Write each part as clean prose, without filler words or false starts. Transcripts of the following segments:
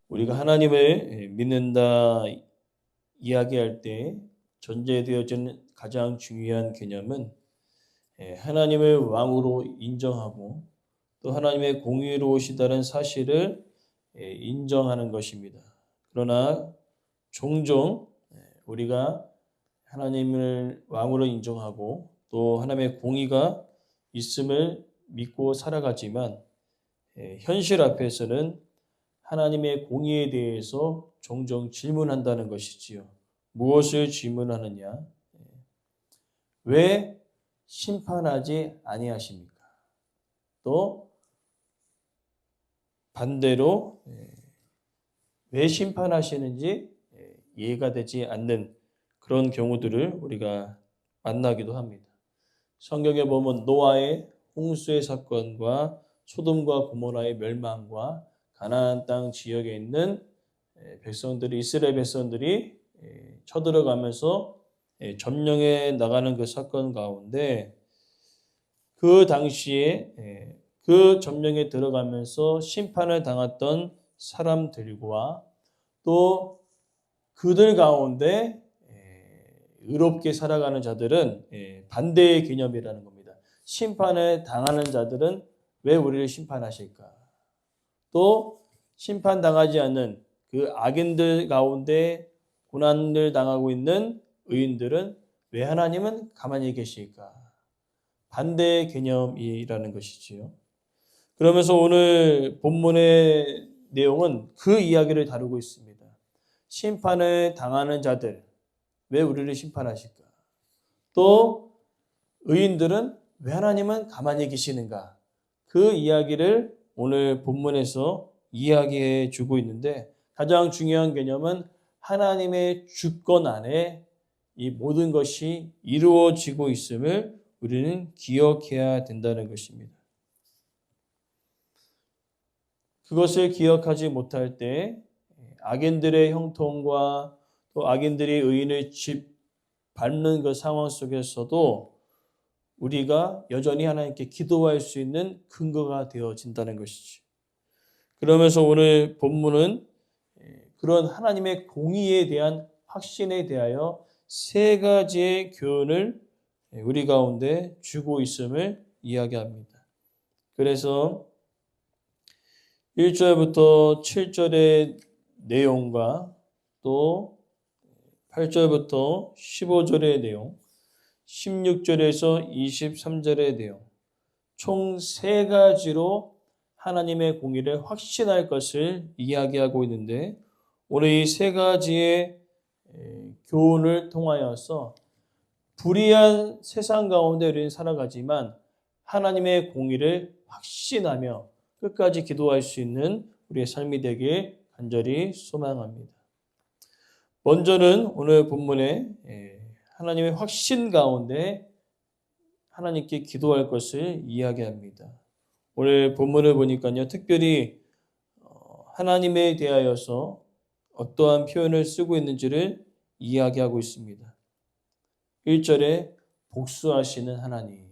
우리가 하나님을 믿는다 이야기할 때 전제되어지는 가장 중요한 개념은 하나님을 왕으로 인정하고 또 하나님의 공의로우시다는 사실을 인정하는 것입니다. 그러나 종종 우리가 하나님을 왕으로 인정하고 또 하나님의 공의가 있음을 믿고 살아가지만 현실 앞에서는 하나님의 공의에 대해서 종종 질문한다는 것이지요. 무엇을 질문하느냐? 왜 심판하지 아니하십니까? 또 반대로 왜 심판하시는지 이해가 되지 않는 그런 경우들을 우리가 만나기도 합니다. 성경에 보면 노아의 홍수의 사건과 소돔과 고모라의 멸망과 가나안 땅 지역에 있는 백성들이 이스라엘 백성들이 쳐들어가면서 점령해 나가는 그 사건 가운데 그 당시에 그 점령에 들어가면서 심판을 당했던 사람들과 또 그들 가운데 의롭게 살아가는 자들은 반대의 개념이라는 겁니다. 심판을 당하는 자들은 왜 우리를 심판하실까? 또 심판당하지 않는 그 악인들 가운데 고난을 당하고 있는 의인들은 왜 하나님은 가만히 계실까? 반대의 개념이라는 것이지요. 그러면서 오늘 본문의 내용은 그 이야기를 다루고 있습니다. 심판을 당하는 자들, 왜 우리를 심판하실까? 또 의인들은 왜 하나님은 가만히 계시는가? 그 이야기를 오늘 본문에서 이야기해 주고 있는데 가장 중요한 개념은 하나님의 주권 안에 이 모든 것이 이루어지고 있음을 우리는 기억해야 된다는 것입니다. 그것을 기억하지 못할 때 악인들의 형통과 또 악인들이 의인을 밟는 그 상황 속에서도 우리가 여전히 하나님께 기도할 수 있는 근거가 되어진다는 것이죠. 그러면서 오늘 본문은 그런 하나님의 공의에 대한 확신에 대하여 세 가지의 교훈을 우리 가운데 주고 있음을 이야기합니다. 그래서 1절부터 7절의 내용과 또 8절부터 15절의 내용, 16절에서 23절의 내용, 총 세 가지로 하나님의 공의를 확신할 것을 이야기하고 있는데 오늘 이 세 가지의 교훈을 통하여서 불의한 세상 가운데 우리는 살아가지만 하나님의 공의를 확신하며 끝까지 기도할 수 있는 우리의 삶이 되길 간절히 소망합니다. 먼저는 오늘 본문에 하나님의 확신 가운데 하나님께 기도할 것을 이야기합니다. 오늘 본문을 보니까요, 특별히 하나님에 대하여서 어떠한 표현을 쓰고 있는지를 이야기하고 있습니다. 1절에 복수하시는 하나님,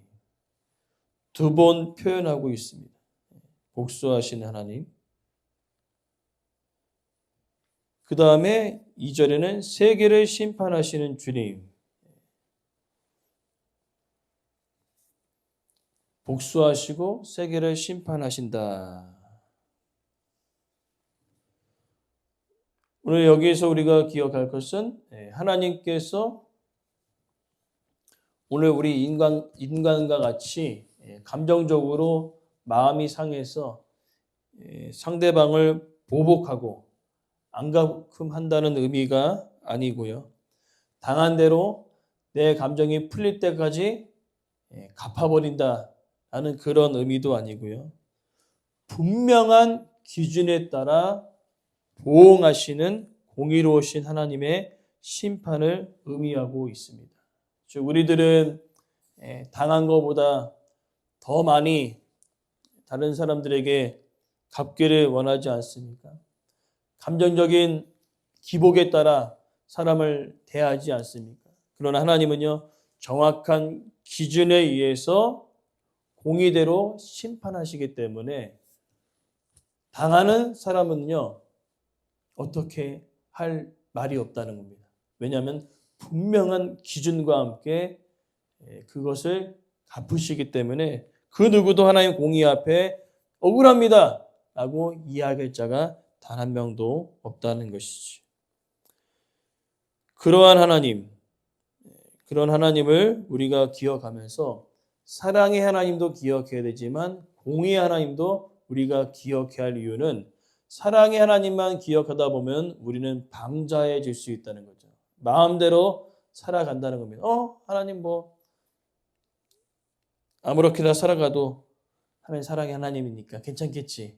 두 번 표현하고 있습니다. 복수하시는 하나님. 그 다음에 2절에는 세계를 심판하시는 주님. 복수하시고 세계를 심판하신다. 오늘 여기에서 우리가 기억할 것은 하나님께서 오늘 우리 인간과 같이 감정적으로 마음이 상해서 상대방을 보복하고 앙가큼한다는 의미가 아니고요. 당한 대로 내 감정이 풀릴 때까지 갚아버린다라는 그런 의미도 아니고요. 분명한 기준에 따라 보응하시는 공의로우신 하나님의 심판을 의미하고 있습니다. 즉 우리들은 당한 것보다 더 많이 다른 사람들에게 갚기를 원하지 않습니까? 감정적인 기복에 따라 사람을 대하지 않습니까? 그러나 하나님은요, 정확한 기준에 의해서 공의대로 심판하시기 때문에 당하는 사람은요, 어떻게 할 말이 없다는 겁니다. 왜냐하면 분명한 기준과 함께 그것을 갚으시기 때문에 그 누구도 하나님 공의 앞에 억울합니다 라고 이야기할 자가 단 한 명도 없다는 것이지. 그러한 하나님을 우리가 기억하면서 사랑의 하나님도 기억해야 되지만 공의의 하나님도 우리가 기억해야 할 이유는 사랑의 하나님만 기억하다 보면 우리는 방자해질 수 있다는 거죠. 마음대로 살아간다는 겁니다. 하나님 아무렇게나 살아가도 하나님 사랑의 하나님이니까 괜찮겠지.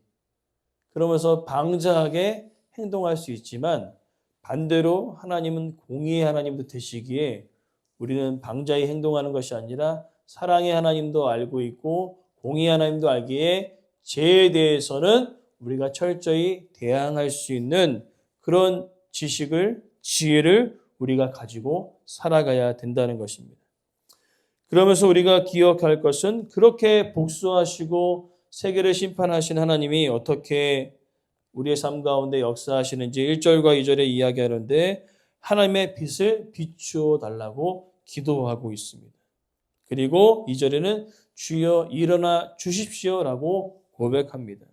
그러면서 방자하게 행동할 수 있지만 반대로 하나님은 공의의 하나님도 되시기에 우리는 방자히 행동하는 것이 아니라 사랑의 하나님도 알고 있고 공의의 하나님도 알기에 죄에 대해서는 우리가 철저히 대항할 수 있는 그런 지혜를 우리가 가지고 살아가야 된다는 것입니다. 그러면서 우리가 기억할 것은 그렇게 복수하시고 세계를 심판하신 하나님이 어떻게 우리의 삶 가운데 역사하시는지 1절과 2절에 이야기하는데 하나님의 빛을 비추어 달라고 기도하고 있습니다. 그리고 2절에는 주여 일어나 주십시오라고 고백합니다.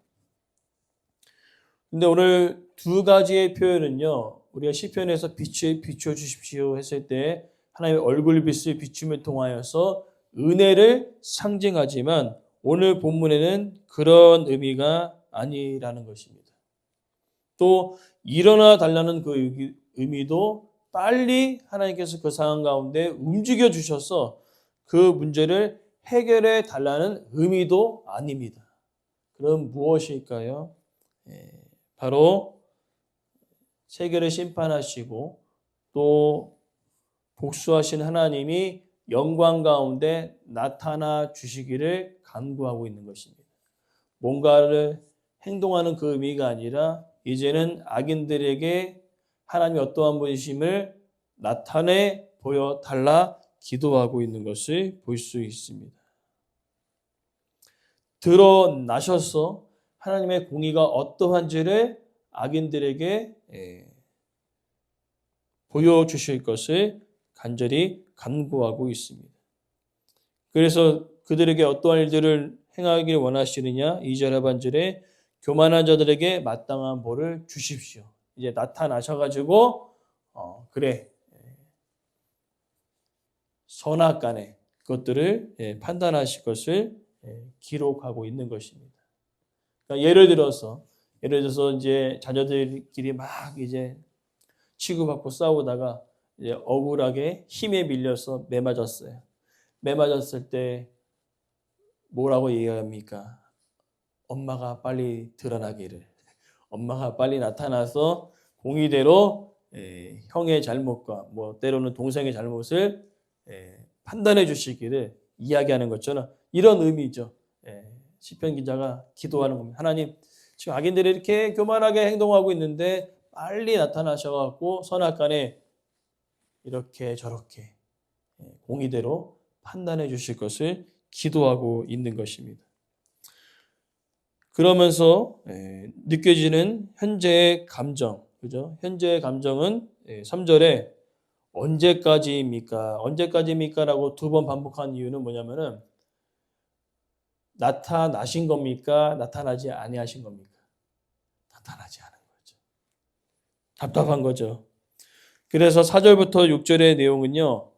근데 오늘 두 가지의 표현은요, 우리가 시편에서 빛을 비추어 주십시오 했을 때 하나님의 얼굴빛을 비춤을 통하여서 은혜를 상징하지만 오늘 본문에는 그런 의미가 아니라는 것입니다. 또 일어나 달라는 그 의미도 빨리 하나님께서 그 상황 가운데 움직여 주셔서 그 문제를 해결해 달라는 의미도 아닙니다. 그럼 무엇일까요? 바로 세계를 심판하시고 또 복수하신 하나님이 영광 가운데 나타나 주시기를 간구하고 있는 것입니다. 뭔가를 행동하는 그 의미가 아니라 이제는 악인들에게 하나님이 어떠한 분이심을 나타내 보여달라 기도하고 있는 것을 볼 수 있습니다. 드러나셔서 하나님의 공의가 어떠한지를 악인들에게 보여주실 것을 간절히 간구하고 있습니다. 그래서 그들에게 어떠한 일들을 행하기를 원하시느냐? 2절 하반절에 교만한 자들에게 마땅한 벌을 주십시오. 이제 나타나셔가지고 그래 선악간에 그것들을 판단하실 것을 기록하고 있는 것입니다. 그러니까 예를 들어서 이제 자녀들끼리 막 이제 치고받고 싸우다가 이제 억울하게 힘에 밀려서 매맞았어요. 매맞았을 때 뭐라고 얘기합니까? 엄마가 빨리 드러나기를, 엄마가 빨리 나타나서 공의대로 형의 잘못과 때로는 동생의 잘못을 판단해 주시기를 이야기하는 것처럼 이런 의미죠. 시편 기자가 기도하는 겁니다. 하나님, 지금 악인들이 이렇게 교만하게 행동하고 있는데 빨리 나타나셔갖고 선악간에 이렇게 저렇게 공의대로 판단해 주실 것을 기도하고 있는 것입니다. 그러면서 느껴지는 현재의 감정, 그죠? 현재의 감정은 3절에 언제까지입니까? 언제까지입니까? 라고 두 번 반복한 이유는 뭐냐면은 나타나신 겁니까? 나타나지 아니하신 겁니까? 나타나지 않은 거죠. 답답한 거죠. 그래서 4절부터 6절의 내용은요,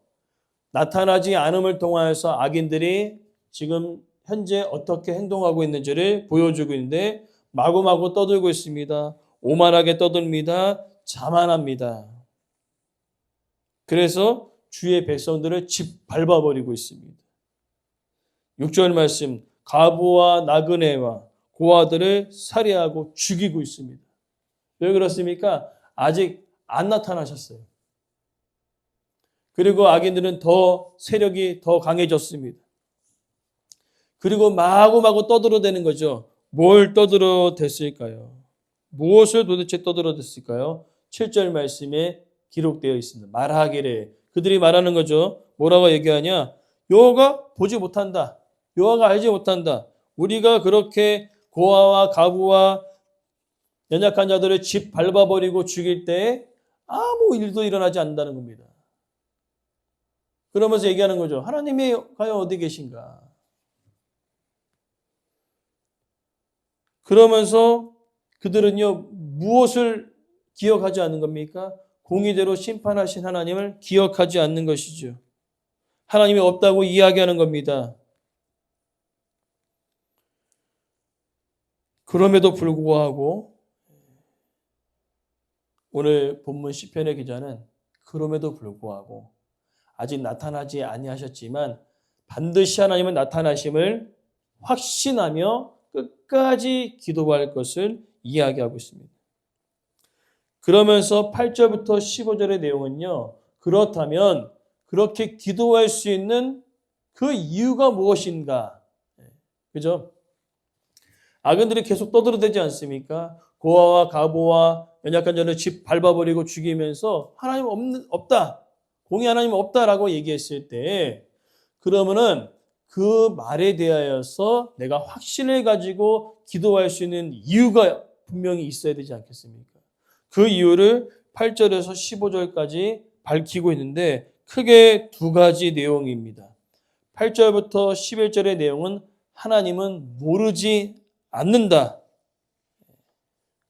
나타나지 않음을 통하여서 악인들이 지금 현재 어떻게 행동하고 있는지를 보여주고 있는데 마구마구 떠들고 있습니다. 오만하게 떠듭니다. 자만합니다. 그래서 주의 백성들을 짓밟아버리고 있습니다. 6절 말씀, 가부와 나그네와 고아들을 살해하고 죽이고 있습니다. 왜 그렇습니까? 아직 안 나타나셨어요. 그리고 악인들은 세력이 더 강해졌습니다. 그리고 마구마구 떠들어대는 거죠. 뭘 떠들어댔을까요? 무엇을 도대체 떠들어댔을까요? 7절 말씀에 기록되어 있습니다. 말하기를. 그들이 말하는 거죠. 뭐라고 얘기하냐? 여호와가 보지 못한다. 여호와가 알지 못한다. 우리가 그렇게 고아와 가부와 연약한 자들을 집 밟아버리고 죽일 때 아무 일도 일어나지 않는다는 겁니다. 그러면서 얘기하는 거죠. 하나님이 과연 어디 계신가? 그러면서 그들은요, 무엇을 기억하지 않는 겁니까? 공의대로 심판하신 하나님을 기억하지 않는 것이죠. 하나님이 없다고 이야기하는 겁니다. 그럼에도 불구하고 오늘 본문 시편의 기자는 그럼에도 불구하고 아직 나타나지 아니하셨지만 반드시 하나님은 나타나심을 확신하며 끝까지 기도할 것을 이야기하고 있습니다. 그러면서 8절부터 15절의 내용은요. 그렇다면 그렇게 기도할 수 있는 그 이유가 무엇인가? 그죠? 악인들이 계속 떠들어대지 않습니까? 고아와 가보와 연약한 자를 집 밟아버리고 죽이면서 하나님 없다. 공의 하나님 없다라고 얘기했을 때 그러면은 그 말에 대하여서 내가 확신을 가지고 기도할 수 있는 이유가 분명히 있어야 되지 않겠습니까? 그 이유를 8절에서 15절까지 밝히고 있는데 크게 두 가지 내용입니다. 8절부터 11절의 내용은 하나님은 모르지 않는다.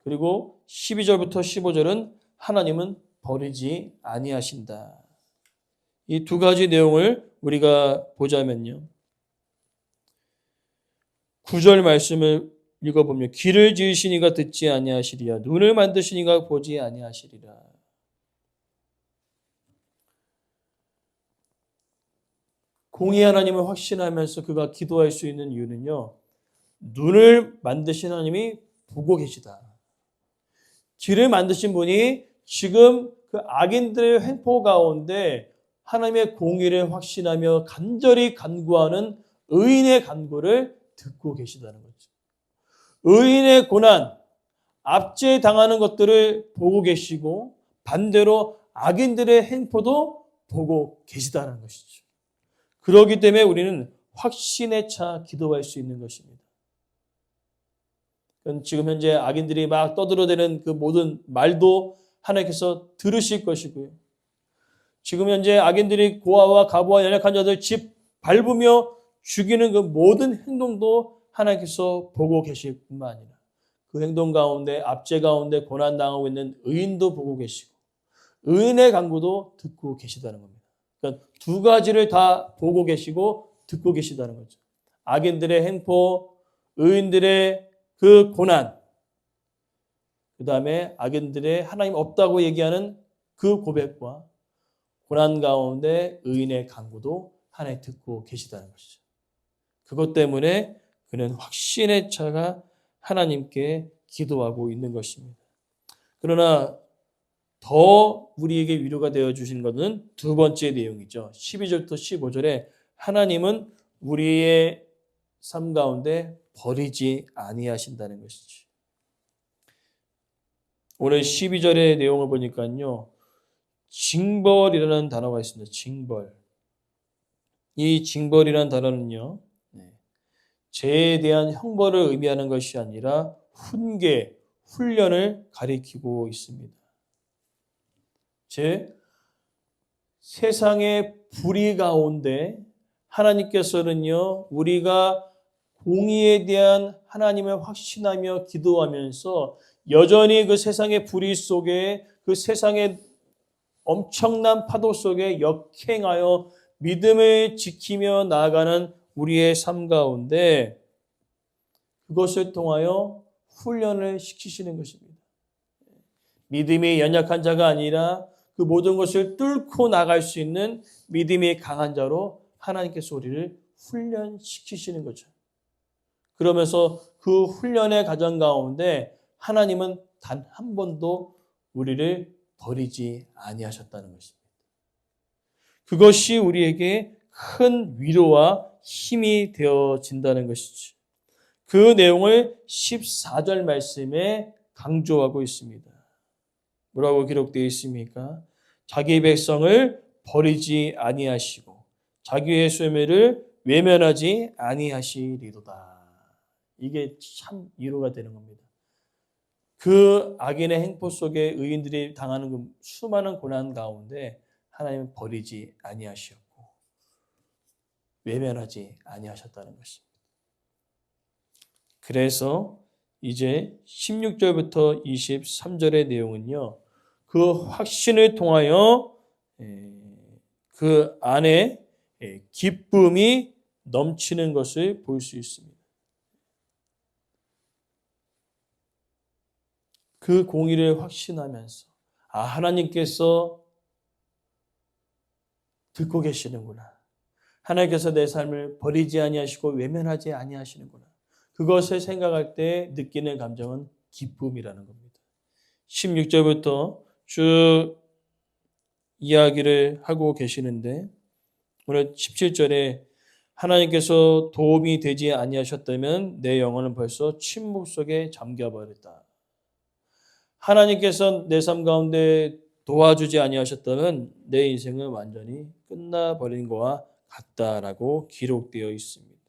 그리고 12절부터 15절은 하나님은 버리지 아니하신다. 이 두 가지 내용을 우리가 보자면요. 9절 말씀을 읽어보면 귀를 지으시니가 듣지 아니하시리라. 눈을 만드시니가 보지 아니하시리라. 공의 하나님을 확신하면서 그가 기도할 수 있는 이유는요. 눈을 만드신 하나님이 보고 계시다. 귀를 만드신 분이 지금 그 악인들의 횡포 가운데 하나님의 공의를 확신하며 간절히 간구하는 의인의 간구를 듣고 계시다는 거죠. 의인의 고난, 압제당하는 것들을 보고 계시고 반대로 악인들의 행포도 보고 계시다는 것이죠. 그렇기 때문에 우리는 확신에 차 기도할 수 있는 것입니다. 지금 현재 악인들이 막 떠들어대는 그 모든 말도 하나님께서 들으실 것이고요. 지금 현재 악인들이 고아와 가부와 연약한 자들 집 밟으며 죽이는 그 모든 행동도 하나님께서 보고 계실 뿐만 아니라 그 행동 가운데 압제 가운데 고난당하고 있는 의인도 보고 계시고 의인의 간구도 듣고 계시다는 겁니다. 그러니까 두 가지를 다 보고 계시고 듣고 계시다는 거죠. 악인들의 행포, 의인들의 그 고난, 그 다음에 악인들의 하나님 없다고 얘기하는 그 고백과 고난 가운데 의인의 간구도 하나님 듣고 계시다는 것이죠. 그것 때문에 그는 확신의 차가 하나님께 기도하고 있는 것입니다. 그러나 더 우리에게 위로가 되어주신 것은 두 번째 내용이죠. 12절부터 15절에 하나님은 우리의 삶 가운데 버리지 아니하신다는 것이죠. 오늘 12절의 내용을 보니까요. 징벌이라는 단어가 있습니다. 징벌. 이 징벌이라는 단어는요. 죄에 대한 형벌을 의미하는 것이 아니라 훈계, 훈련을 가리키고 있습니다. 즉 세상의 불의 가운데 하나님께서는요. 우리가 공의에 대한 하나님을 확신하며 기도하면서 여전히 그 세상의 불의 속에 그 세상의 엄청난 파도 속에 역행하여 믿음을 지키며 나아가는 우리의 삶 가운데 그것을 통하여 훈련을 시키시는 것입니다. 믿음이 연약한 자가 아니라 그 모든 것을 뚫고 나갈 수 있는 믿음이 강한 자로 하나님께서 우리를 훈련시키시는 거죠. 그러면서 그 훈련의 과정 가운데 하나님은 단 한 번도 우리를 버리지 아니하셨다는 것입니다. 그것이 우리에게 큰 위로와 힘이 되어진다는 것이죠. 그 내용을 14절 말씀에 강조하고 있습니다. 뭐라고 기록되어 있습니까? 자기 백성을 버리지 아니하시고 자기의 쇠매를 외면하지 아니하시리로다. 이게 참 위로가 되는 겁니다. 그 악인의 행포 속에 의인들이 당하는 그 수많은 고난 가운데 하나님은 버리지 아니하셨고 외면하지 아니하셨다는 것입니다. 그래서 이제 16절부터 23절의 내용은요. 그 확신을 통하여 그 안에 기쁨이 넘치는 것을 볼 수 있습니다. 그 공의를 확신하면서 하나님께서 듣고 계시는구나. 하나님께서 내 삶을 버리지 아니하시고 외면하지 아니하시는구나. 그것을 생각할 때 느끼는 감정은 기쁨이라는 겁니다. 16절부터 쭉 이야기를 하고 계시는데 오늘 17절에 하나님께서 도움이 되지 아니하셨다면 내 영혼은 벌써 침묵 속에 잠겨버렸다. 하나님께서 내 삶 가운데 도와주지 아니하셨다면 내 인생은 완전히 끝나버린 것과 같다라고 기록되어 있습니다.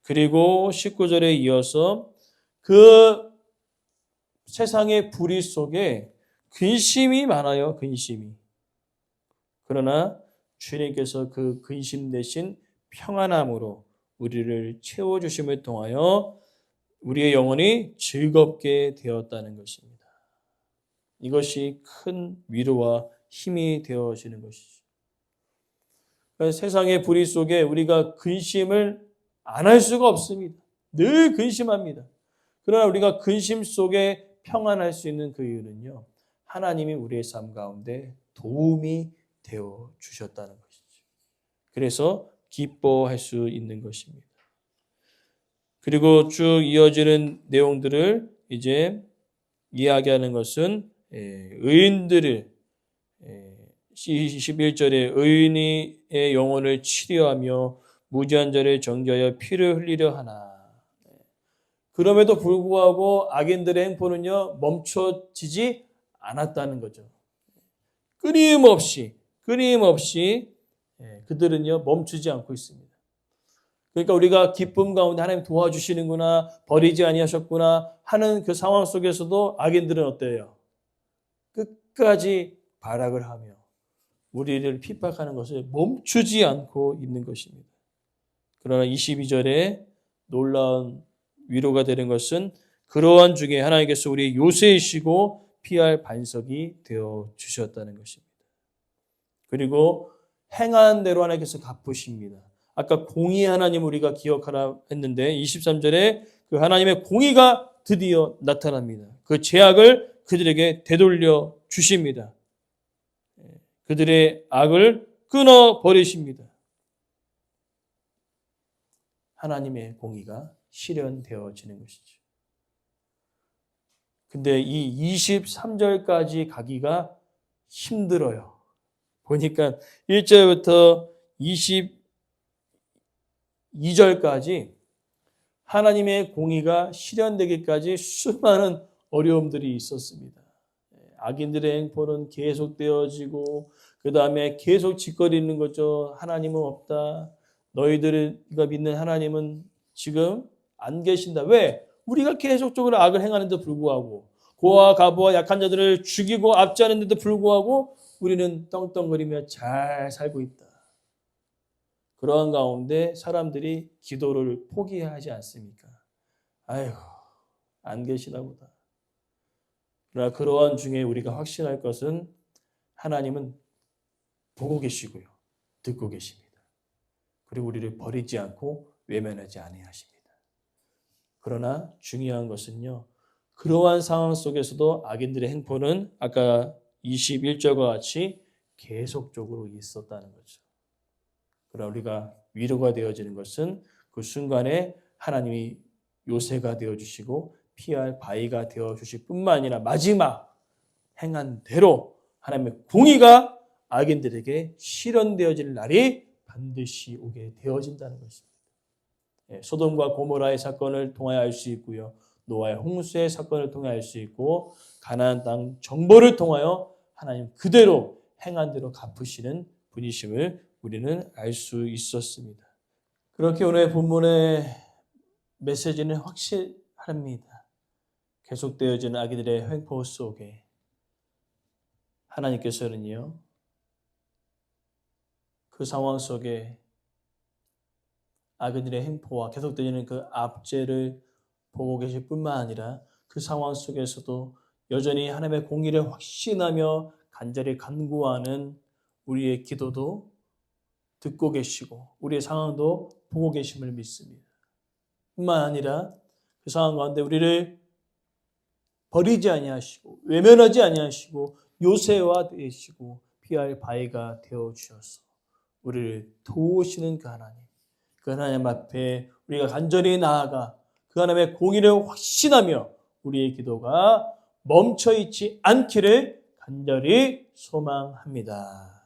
그리고 19절에 이어서 그 세상의 불의 속에 근심이 많아요. 근심이. 그러나 주님께서 그 근심 대신 평안함으로 우리를 채워주심을 통하여 우리의 영혼이 즐겁게 되었다는 것입니다. 이것이 큰 위로와 힘이 되어지는 것이죠. 세상의 불의 속에 우리가 근심을 안 할 수가 없습니다. 늘 근심합니다. 그러나 우리가 근심 속에 평안할 수 있는 그 이유는요. 하나님이 우리의 삶 가운데 도움이 되어 주셨다는 것이죠. 그래서 기뻐할 수 있는 것입니다. 그리고 쭉 이어지는 내용들을 이제 이야기하는 것은 의인들을 21절에 의인의 영혼을 치료하며 무지한 자를 정죄하여 피를 흘리려 하나. 그럼에도 불구하고 악인들의 행포는요 멈춰지지 않았다는 거죠. 끊임없이 그들은요 멈추지 않고 있습니다. 그러니까 우리가 기쁨 가운데 하나님 도와주시는구나, 버리지 아니하셨구나 하는 그 상황 속에서도 악인들은 어때요? 끝까지 발악을 하며 우리를 핍박하는 것을 멈추지 않고 있는 것입니다. 그러나 22절에 놀라운 위로가 되는 것은 그러한 중에 하나님께서 우리의 요새이시고 피할 반석이 되어 주셨다는 것입니다. 그리고 행한 대로 하나님께서 갚으십니다. 아까 공의 하나님 우리가 기억하라 했는데 23절에 그 하나님의 공의가 드디어 나타납니다. 그 죄악을 그들에게 되돌려 주십니다. 그들의 악을 끊어 버리십니다. 하나님의 공의가 실현되어지는 것이죠. 근데 이 23절까지 가기가 힘들어요. 보니까 1절부터 22절까지 하나님의 공의가 실현되기까지 수많은 어려움들이 있었습니다. 악인들의 행포는 계속되어지고 그 다음에 계속 짓거리는 거죠. 하나님은 없다. 너희들가 믿는 하나님은 지금 안 계신다. 왜? 우리가 계속적으로 악을 행하는데도 불구하고 고아 가부와 약한 자들을 죽이고 압제하는데도 불구하고 우리는 떵떵거리며 잘 살고 있다. 그러한 가운데 사람들이 기도를 포기하지 않습니까? 아이고 안 계시나 보다. 그러나 그러한 중에 우리가 확신할 것은 하나님은 보고 계시고요. 듣고 계십니다. 그리고 우리를 버리지 않고 외면하지 아니하십니다. 그러나 중요한 것은요. 그러한 상황 속에서도 악인들의 행포는 아까 21절과 같이 계속적으로 있었다는 거죠. 그러나 우리가 위로가 되어지는 것은 그 순간에 하나님이 요새가 되어주시고 피할 바위가 되어주실 뿐만 아니라 마지막 행한 대로 하나님의 공의가 악인들에게 실현되어질 날이 반드시 오게 되어진다는 것입니다. 소돔과 고모라의 사건을 통하여 알 수 있고요. 노아의 홍수의 사건을 통하여 알 수 있고 가나안 땅 정벌을 통하여 하나님 그대로 행한 대로 갚으시는 분이심을 우리는 알 수 있었습니다. 그렇게 오늘 본문의 메시지는 확실합니다. 계속되어지는 아기들의 횡포 속에 하나님께서는요, 그 상황 속에 아기들의 횡포와 계속되어지는 그 압제를 보고 계실 뿐만 아니라 그 상황 속에서도 여전히 하나님의 공의를 확신하며 간절히 간구하는 우리의 기도도 듣고 계시고 우리의 상황도 보고 계심을 믿습니다. 뿐만 아니라 그 상황 가운데 우리를 버리지 아니하시고 외면하지 아니하시고 요새화 되시고 피할 바위가 되어 주셔서 우리를 도우시는 그 하나님 앞에 우리가 간절히 나아가 그 하나님의 공의를 확신하며 우리의 기도가 멈춰있지 않기를 간절히 소망합니다.